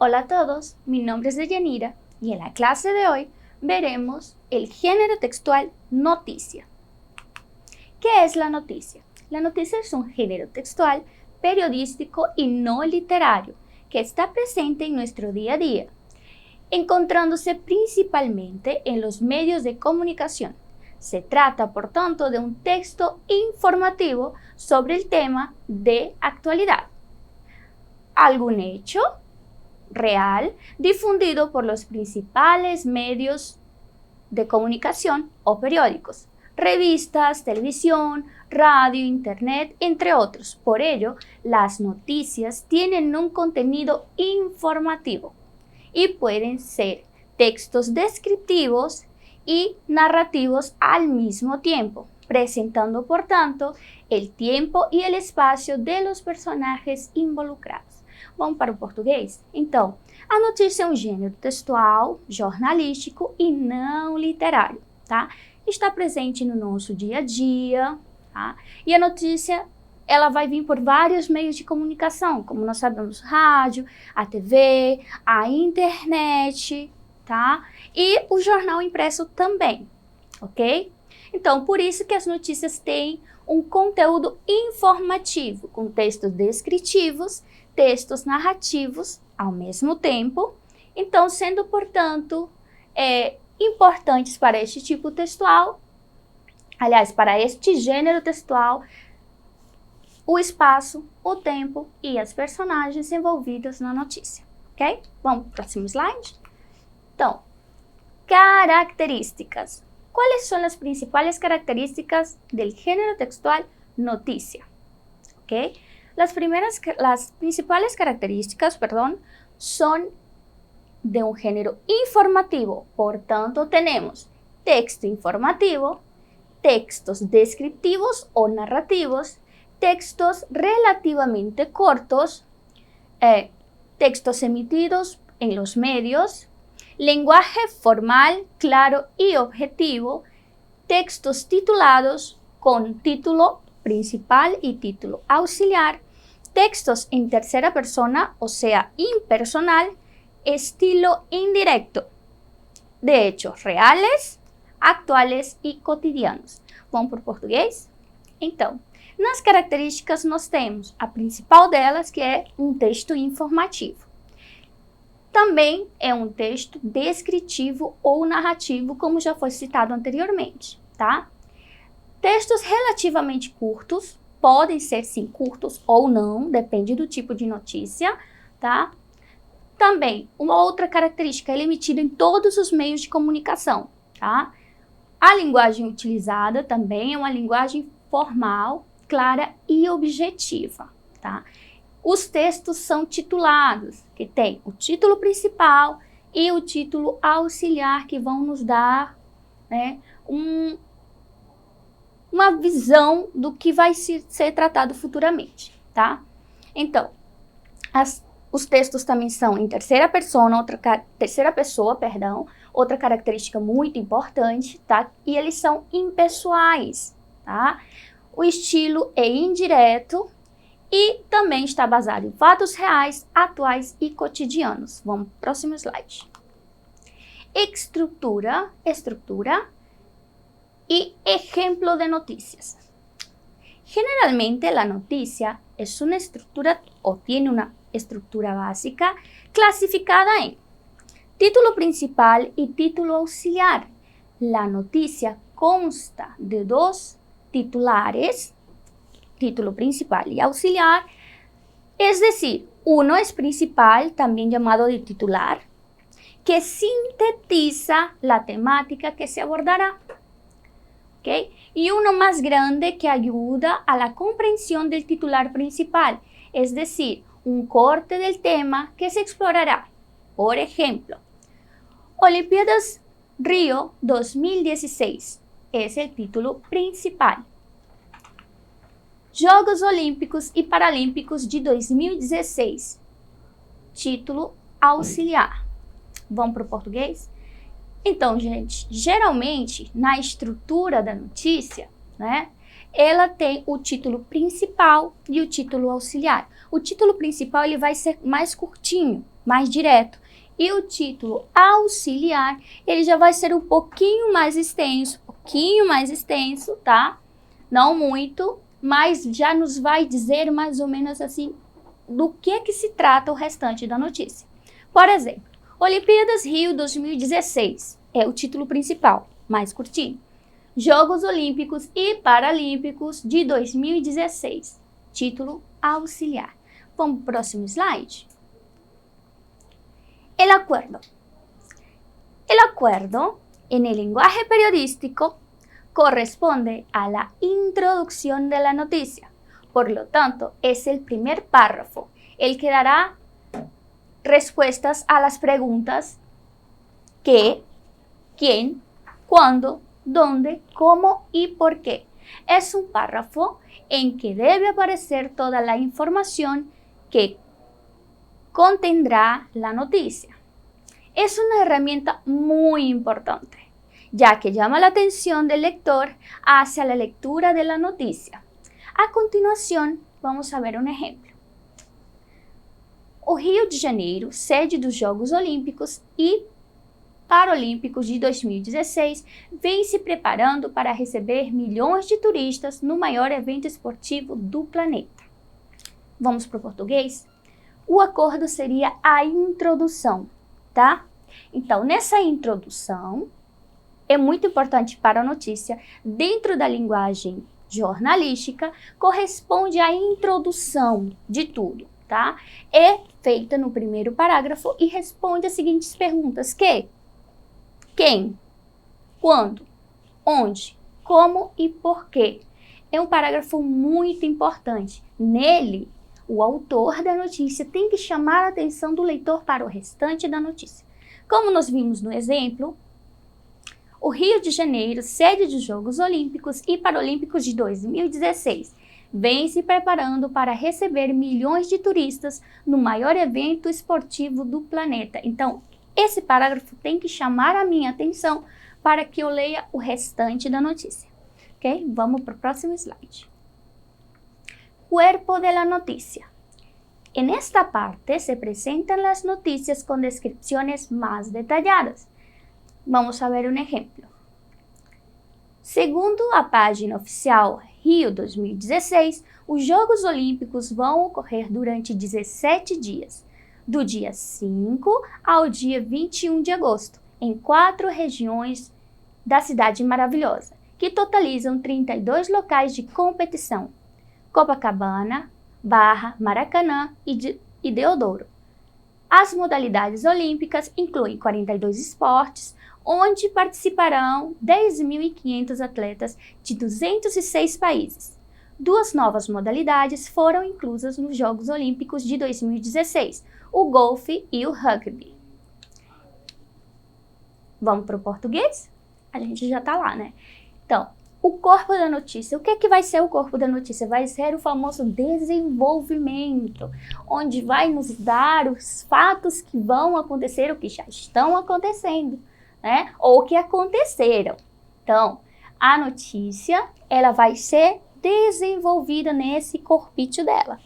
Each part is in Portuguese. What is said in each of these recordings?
Hola a todos, mi nombre es Deyanira y en la clase de hoy veremos el género textual noticia. ¿Qué es la noticia? La noticia es un género textual, periodístico y no literario que está presente en nuestro día a día, encontrándose principalmente en los medios de comunicación. Se trata, por tanto, de un texto informativo sobre el tema de actualidad. ¿Algún hecho real difundido por los principales medios de comunicación o periódicos, revistas, televisión, radio, internet, entre otros? Por ello, las noticias tienen un contenido informativo y pueden ser textos descriptivos y narrativos al mismo tiempo, presentando, por tanto, el tiempo e el espaço de los personagens involucrados. Vamos para o português? Então, a notícia é um gênero textual, jornalístico e não literário, tá? Está presente no nosso dia a dia, tá? E a notícia, ela vai vir por vários meios de comunicação, como nós sabemos, rádio, a TV, a internet, tá? E o jornal impresso também, ok? Então, por isso que as notícias têm um conteúdo informativo, com textos descritivos, textos narrativos ao mesmo tempo, então sendo, portanto, importantes para este tipo textual, aliás, para este gênero textual, o espaço, o tempo e as personagens envolvidos na notícia, ok? Vamos para o próximo slide? Então, características. ¿Cuáles son las principales características del género textual noticia? ¿Okay? Las principales características, son de un género informativo. Por tanto, tenemos texto informativo, textos descriptivos o narrativos, textos relativamente cortos, textos emitidos en los medios, lenguaje formal, claro y objetivo, textos titulados con título principal y título auxiliar, textos en tercera persona, o sea, impersonal, estilo indirecto, de hechos reales, atuais e cotidianos. Vamos para o português? Então, nas características nós temos a principal delas, que é um texto informativo. Também é um texto descritivo ou narrativo, como já foi citado anteriormente, tá? Textos relativamente curtos, podem ser sim curtos ou não, depende do tipo de notícia, tá? Também, uma outra característica, ele é emitido em todos os meios de comunicação, tá? A linguagem utilizada também é uma linguagem formal, clara e objetiva, tá? Os textos são titulados, que tem o título principal e o título auxiliar, que vão nos dar, né, uma visão do que vai ser tratado futuramente, tá? Então, os textos também são em terceira pessoa, outra característica muito importante, tá? E eles são impessoais, tá? O estilo é indireto, e também está baseado em fatos reais, atuais e cotidianos. Vamos para o próximo slide. Estrutura y ejemplo de noticias. Generalmente la noticia es una estructura o tiene una estructura básica clasificada en título principal y título auxiliar. La noticia consta de dos titulares, título principal y auxiliar, es decir, uno es principal, también llamado de titular, que sintetiza la temática que se abordará, ¿okay? Y uno más grande que ayuda a la comprensión del titular principal, es decir, un corte del tema que se explorará. Por ejemplo, Olimpíadas Río 2016 es el título principal. Jogos Olímpicos e Paralímpicos de 2016, título auxiliar. Vamos para o português? Então, gente, geralmente, na estrutura da notícia, né, ela tem o título principal e o título auxiliar. O título principal ele vai ser mais curtinho, mais direto. E o título auxiliar, ele já vai ser um pouquinho mais extenso, tá? Não muito, mas já nos vai dizer mais ou menos assim do que se trata o restante da notícia. Por exemplo, Olimpíadas Rio 2016 é o título principal, mais curtinho. Jogos Olímpicos e Paralímpicos de 2016, título auxiliar. Vamos para o próximo slide. El acuerdo. El acuerdo, en el lenguaje periodístico, corresponde a la introducción de la noticia. Por lo tanto, es el primer párrafo, el que dará respuestas a las preguntas qué, quién, cuándo, dónde, cómo y por qué. Es un párrafo en que debe aparecer toda la información que contendrá la noticia. Es una herramienta muy importante, ya que llama la atención del lector hacia la lectura de la noticia. A continuación, vamos a ver um exemplo. O Rio de Janeiro, sede dos Jogos Olímpicos e Paralímpicos de 2016, vem se preparando para receber milhões de turistas no maior evento esportivo do planeta. Vamos para o português? O acordo seria a introdução, tá? Então, nessa introdução, é muito importante para a notícia, dentro da linguagem jornalística, corresponde à introdução de tudo, tá? É feita no primeiro parágrafo e responde as seguintes perguntas: que, quem, quando, onde, como e por quê. É um parágrafo muito importante. Nele, o autor da notícia tem que chamar a atenção do leitor para o restante da notícia. Como nós vimos no exemplo, o Rio de Janeiro, sede dos Jogos Olímpicos e Paralímpicos de 2016, vem se preparando para receber milhões de turistas no maior evento esportivo do planeta. Então, esse parágrafo tem que chamar a minha atenção para que eu leia o restante da notícia. Ok? Vamos para o próximo slide. Cuerpo de la noticia. En esta parte se presentan las noticias con descripciones más detalladas. Vamos a ver um exemplo. Segundo a página oficial Rio 2016, os Jogos Olímpicos vão ocorrer durante 17 dias, do dia 5 ao dia 21 de agosto, em 4 regiões da Cidade Maravilhosa, que totalizam 32 locais de competição: Copacabana, Barra, Maracanã e Deodoro. As modalidades olímpicas incluem 42 esportes, onde participarão 10.500 atletas de 206 países. 2 novas modalidades foram inclusas nos Jogos Olímpicos de 2016, o golfe e o rugby. Vamos para o português? A gente já está lá, né? Então, o corpo da notícia. O que vai ser o corpo da notícia? Vai ser o famoso desenvolvimento, onde vai nos dar os fatos que vão acontecer, ou que já estão acontecendo, né? Ou que aconteceram. Então, a notícia, ela vai ser desenvolvida nesse corpício dela.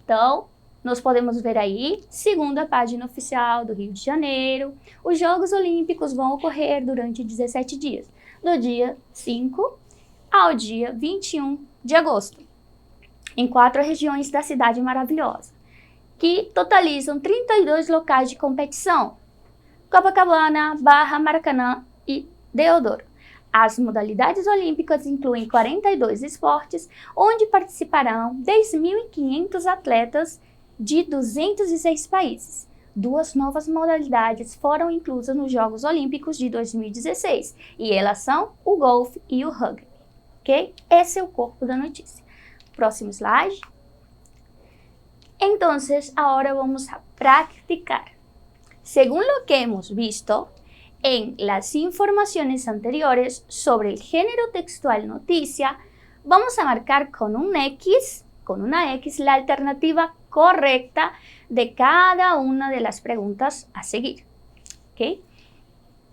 Então, nós podemos ver aí, segundo a página oficial do Rio de Janeiro, os Jogos Olímpicos vão ocorrer durante 17 dias, do dia 5 ao dia 21 de agosto, em 4 regiões da Cidade Maravilhosa, que totalizam 32 locais de competição: Copacabana, Barra, Maracanã e Deodoro. As modalidades olímpicas incluem 42 esportes, onde participarão 10.500 atletas de 206 países. 2 novas modalidades foram inclusas nos Jogos Olímpicos de 2016, e elas são o golfe e o rugby. Ok? Esse é o corpo da notícia. Próximo slide. Entonces, ahora vamos a practicar. Según lo que hemos visto en las informaciones anteriores sobre el género textual noticia, vamos a marcar con una X la alternativa correcta de cada una de las preguntas a seguir. ¿Ok?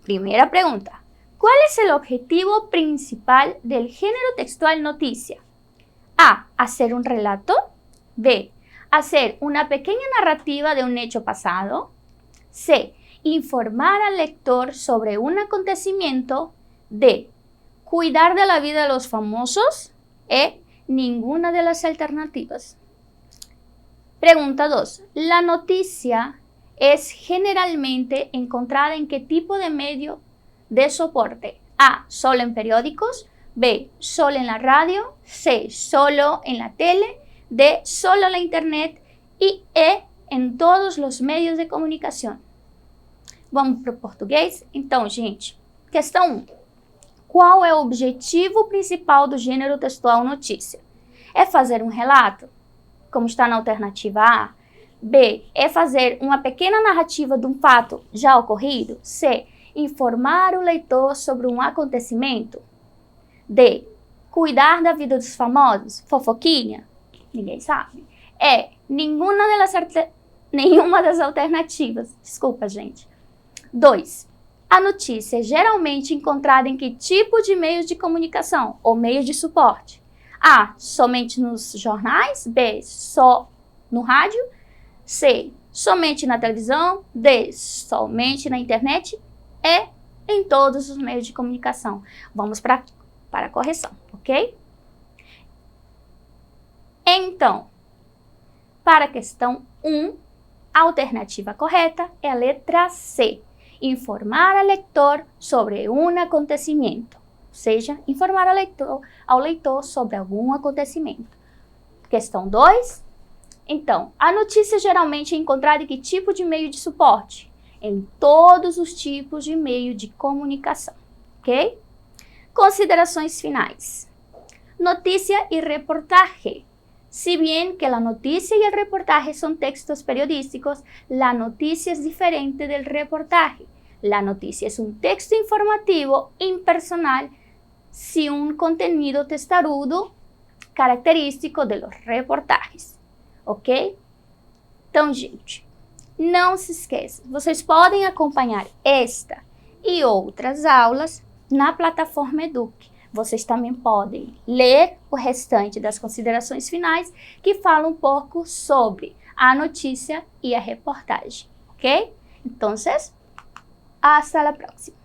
Primera pregunta. ¿Cuál es el objetivo principal del género textual noticia? A. Hacer un relato. B. Hacer una pequeña narrativa de un hecho pasado. C. Informar al lector sobre un acontecimiento. D. Cuidar de la vida de los famosos. E. Ninguna de las alternativas. Pregunta 2. La noticia es generalmente encontrada en qué tipo de medio de soporte. A. Solo en periódicos. B. Solo en la radio. C. Solo en la tele. D. Solo en la internet. Y E. Em todos os meios de comunicação. Vamos para o português? Então, gente, questão 1. Qual é o objetivo principal do gênero textual notícia? É fazer um relato, como está na alternativa A? B. É fazer uma pequena narrativa de um fato já ocorrido? C. Informar o leitor sobre um acontecimento? D. Cuidar da vida dos famosos? Fofoquinha? Ninguém sabe. E. Nenhuma das alternativas. Desculpa, gente. 2. A notícia é geralmente encontrada em que tipo de meios de comunicação ou meios de suporte? A. Somente nos jornais. B. Só no rádio. C. Somente na televisão. D. Somente na internet. E. Em todos os meios de comunicação. Vamos para a correção, ok? Então, para a questão 1, a alternativa correta é a letra C. Informar ao leitor sobre um acontecimento. Ou seja, informar ao leitor sobre algum acontecimento. Questão 2. Então, a notícia geralmente é encontrada em que tipo de meio de suporte? Em todos os tipos de meio de comunicação. Ok? Considerações finais. Notícia e reportaje. Si bien que la noticia y el reportaje son textos periodísticos, la noticia es diferente del reportaje. La noticia es un texto informativo impersonal sin un contenido testarudo característico de los reportajes. Ok? Então, gente, não se esqueça, vocês podem acompanhar esta e outras aulas na plataforma Eduque. Vocês também podem ler o restante das considerações finais que falam um pouco sobre a notícia e a reportagem, ok? Então, hasta la próxima.